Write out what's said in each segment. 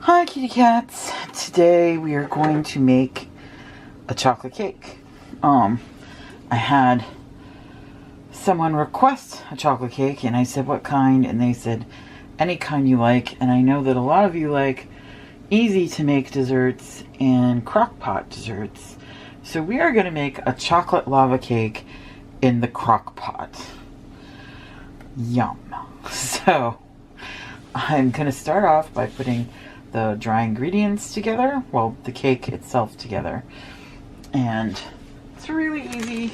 Hi kitty cats. Today we are going to make a chocolate cake. I had someone request a chocolate cake and I said what kind, and they said any kind you like, and I know that a lot of you like easy to make desserts and crock pot desserts. So we are going to make a chocolate lava cake in the crock pot. Yum. So I'm going to start off by putting the dry ingredients together, well, the cake itself together, and it's really easy.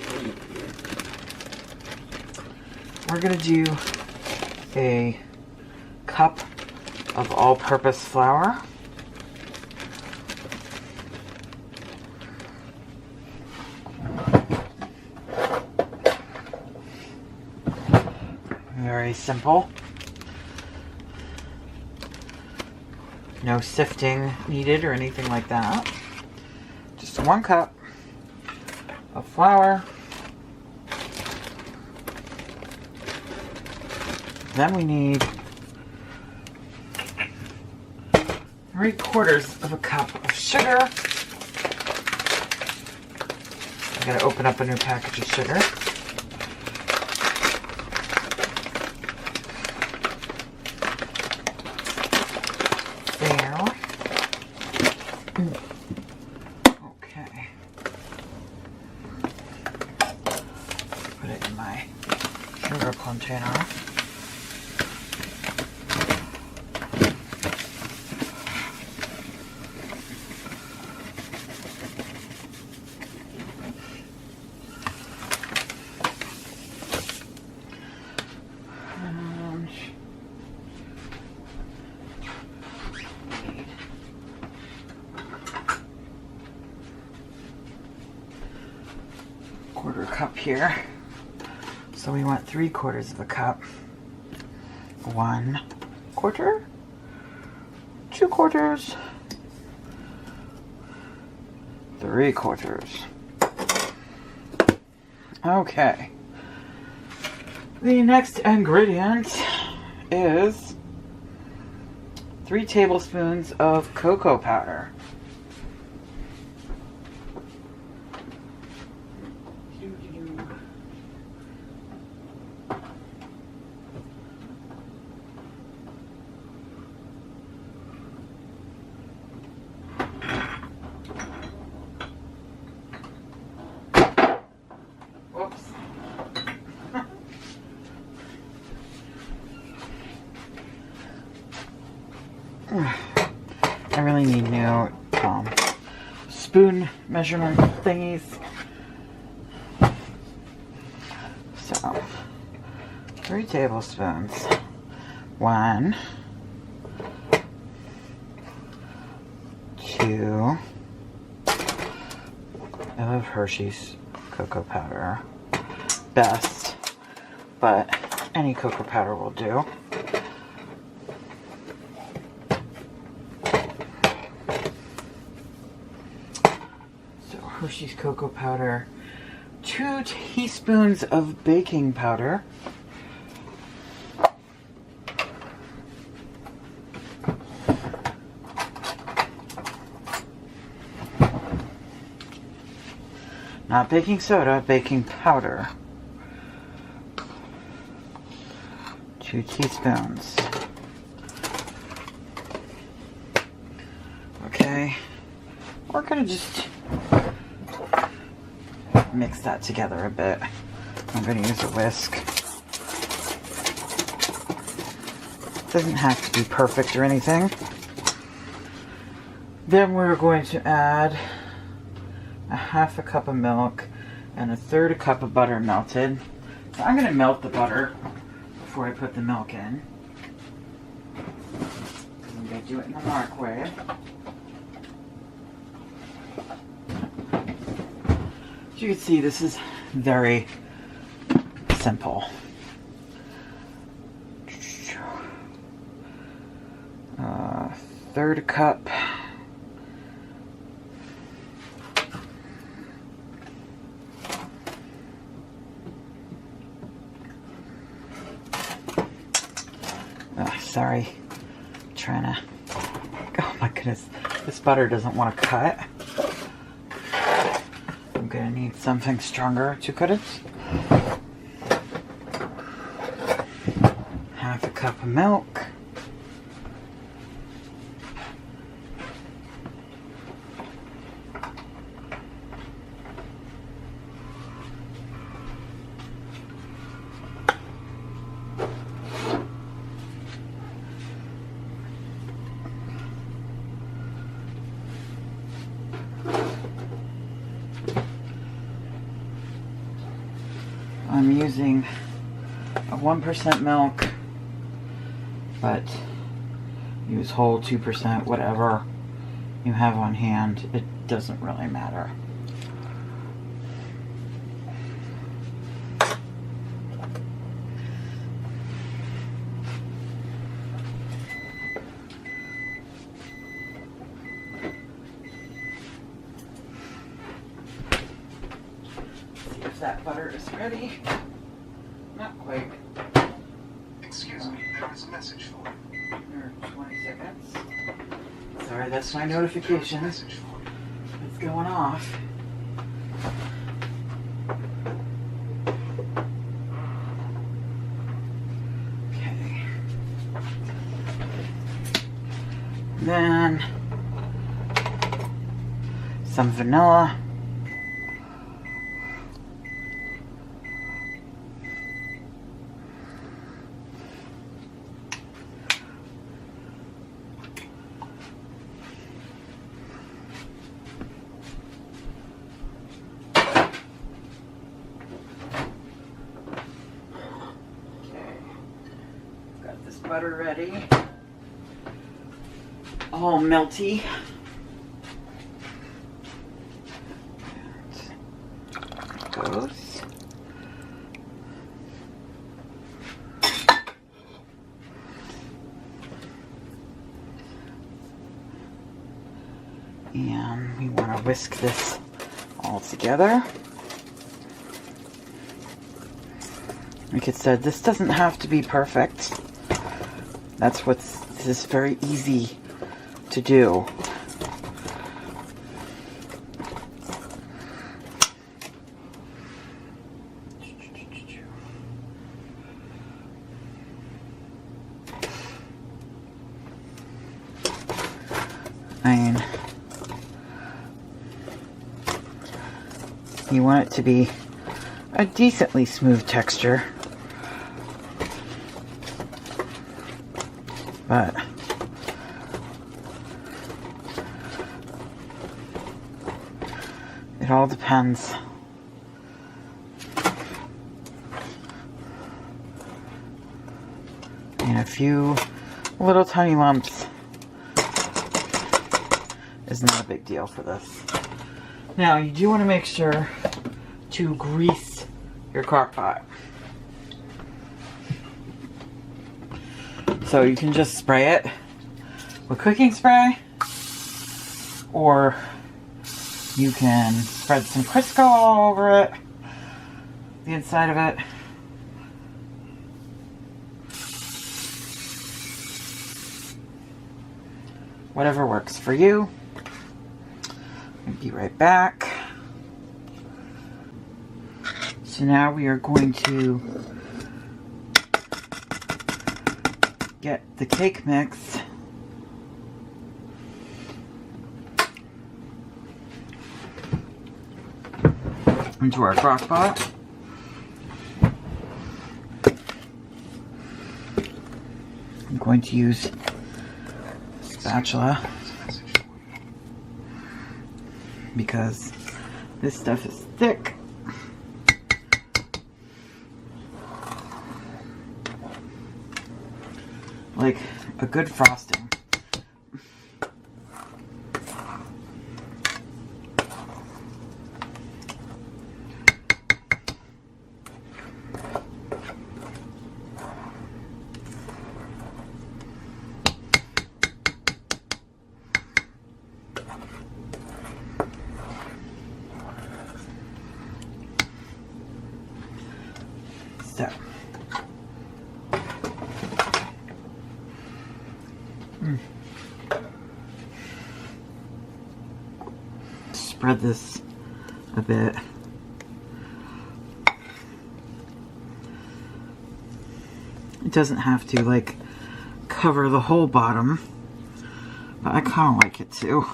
We're gonna do a cup of all-purpose flour, very simple. No sifting needed or anything like that. Just 1 cup of flour. Then we need 3/4 of a cup of sugar. I gotta open up a new package of sugar. Okay. Put it in my sugar container. Quarter cup here. So we want 3/4 of a cup. 1/4, 2/4, 3/4. Okay. The next ingredient is 3 tablespoons of cocoa powder. I really need new spoon measurement thingies. So, 3 tablespoons. 1, 2 of Hershey's cocoa powder. Best, but any cocoa powder will do. Hershey's cocoa powder, 2 teaspoons of baking powder, not baking soda, baking powder, 2 teaspoons. Okay, we're gonna just mix that together a bit. I'm going to use a whisk. Doesn't have to be perfect or anything. Then we're going to add a 1/2 cup of milk and 1/3 cup of butter melted. So I'm going to melt the butter before I put the milk in. I'm going to do it in the microwave. As you can see, this is very simple. 1/3 cup. Sorry, trying to. Oh my because this butter doesn't want to cut. I'm going to need something stronger to cut it. Half a cup of milk. I'm using a 1% milk, but use whole 2%, whatever you have on hand. It doesn't really matter. That butter is ready. Not quite. Excuse me, there is a message for you. Or 20 seconds. Sorry, that's my notification. It's going off. Okay. Then some vanilla. Butter ready. All melty. Goes. And we want to whisk this all together. Like I said, this doesn't have to be perfect. That's this is very easy to do. I mean, you want it to be a decently smooth texture. But it all depends. And a few little tiny lumps is not a big deal for this. Now, you do want to make sure to grease your crock pot. So you can just spray it with cooking spray, or you can spread some Crisco all over it, the inside of it. Whatever works for you. I'll be right back. So now we are going to get the cake mix into our crock pot. I'm going to use a spatula because this stuff is thick. Like a good frosting. So. spread this a bit. It doesn't have to like cover the whole bottom, but I kind of like it to,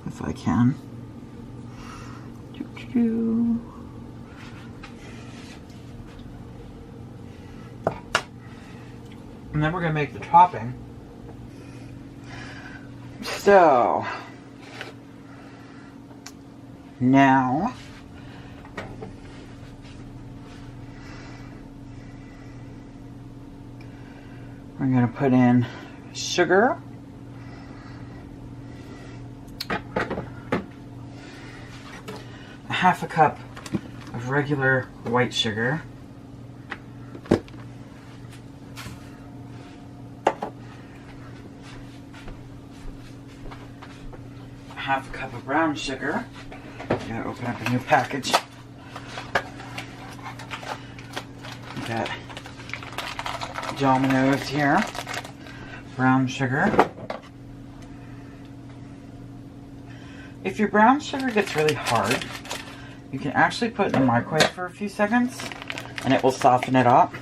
if I can. And then we're going to make the topping. So, now we're going to put in sugar, a half a cup of regular white sugar, half a cup of brown sugar. Gotta open up a new package. Got Domino's here. Brown sugar. If your brown sugar gets really hard, you can actually put it in the microwave for a few seconds and it will soften it up.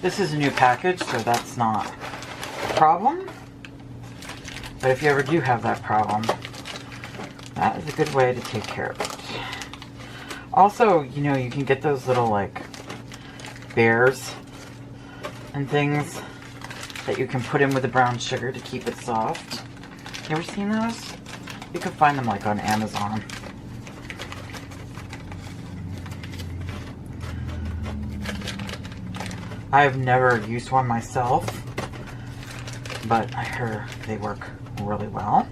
This is a new package, so that's not a problem. But if you ever do have that problem, that is a good way to take care of it. Also, you know, you can get those little like bears and things that you can put in with the brown sugar to keep it soft. You ever seen those? You can find them like on Amazon. I've never used one myself, but I heard they work really well.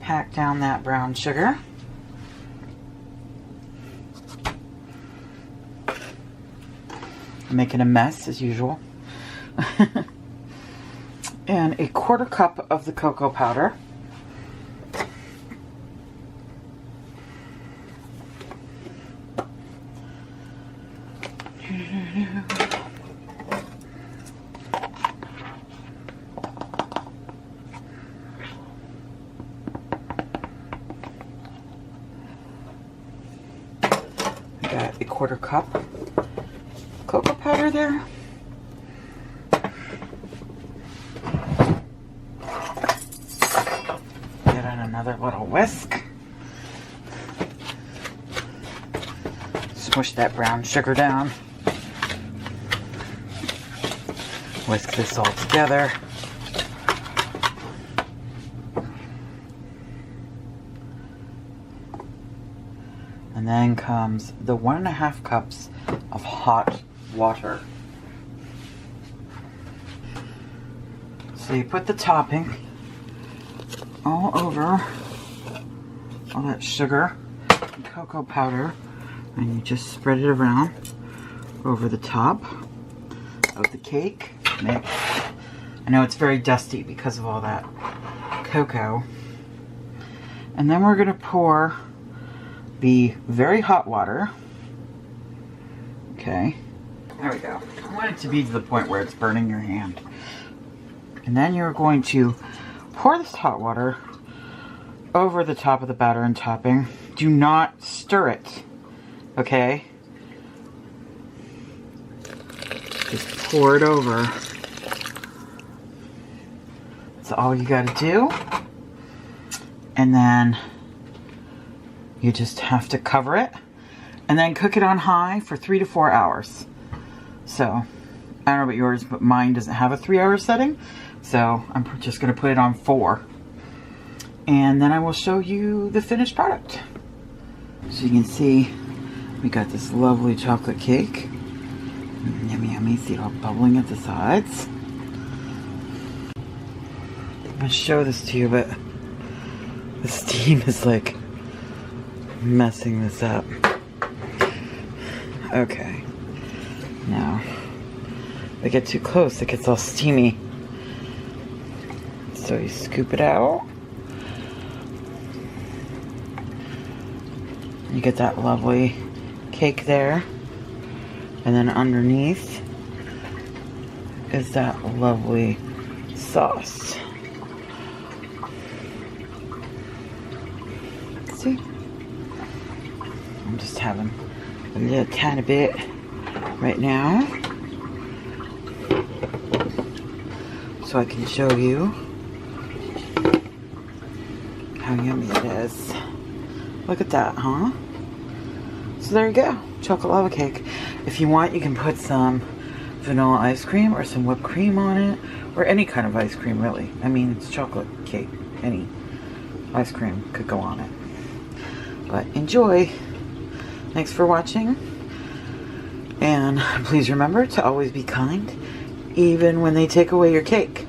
Pack down that brown sugar. Making a mess as usual. And a quarter cup of the cocoa powder. Got a quarter cup cocoa powder there. Get on another little whisk. Smush that brown sugar down. Whisk this all together. And then comes the 1.5 cups of hot water. So you put the topping all over all that sugar and cocoa powder, and you just spread it around over the top of the cake mix. I know it's very dusty because of all that cocoa. And then we're going to pour the very hot water. Okay, there we go. I want it to be to the point where it's burning your hand. And then you're going to pour this hot water over the top of the batter and topping. Do not stir it, okay? Just pour it over. That's all you gotta do. And then you just have to cover it and then cook it on high for 3 to 4 hours. So, I don't know about yours, but mine doesn't have a 3-hour setting. So, I'm just going to put it on 4. And then I will show you the finished product. So you can see, we got this lovely chocolate cake. Yummy, yummy. See it all bubbling at the sides. I'm going to show this to you, but the steam is like messing this up. Okay. Now, if I get too close, it gets all steamy. So you scoop it out. You get that lovely cake there. And then underneath, is that lovely sauce. See? I'm just having a little tiny bit right now so I can show you how yummy it is. Look at that, huh? So there you go, chocolate lava cake. If you want, you can put some vanilla ice cream or some whipped cream on it, or any kind of ice cream really. I mean, it's chocolate cake. Any ice cream could go on it. But enjoy. Thanks for watching. And please remember to always be kind, even when they take away your cake.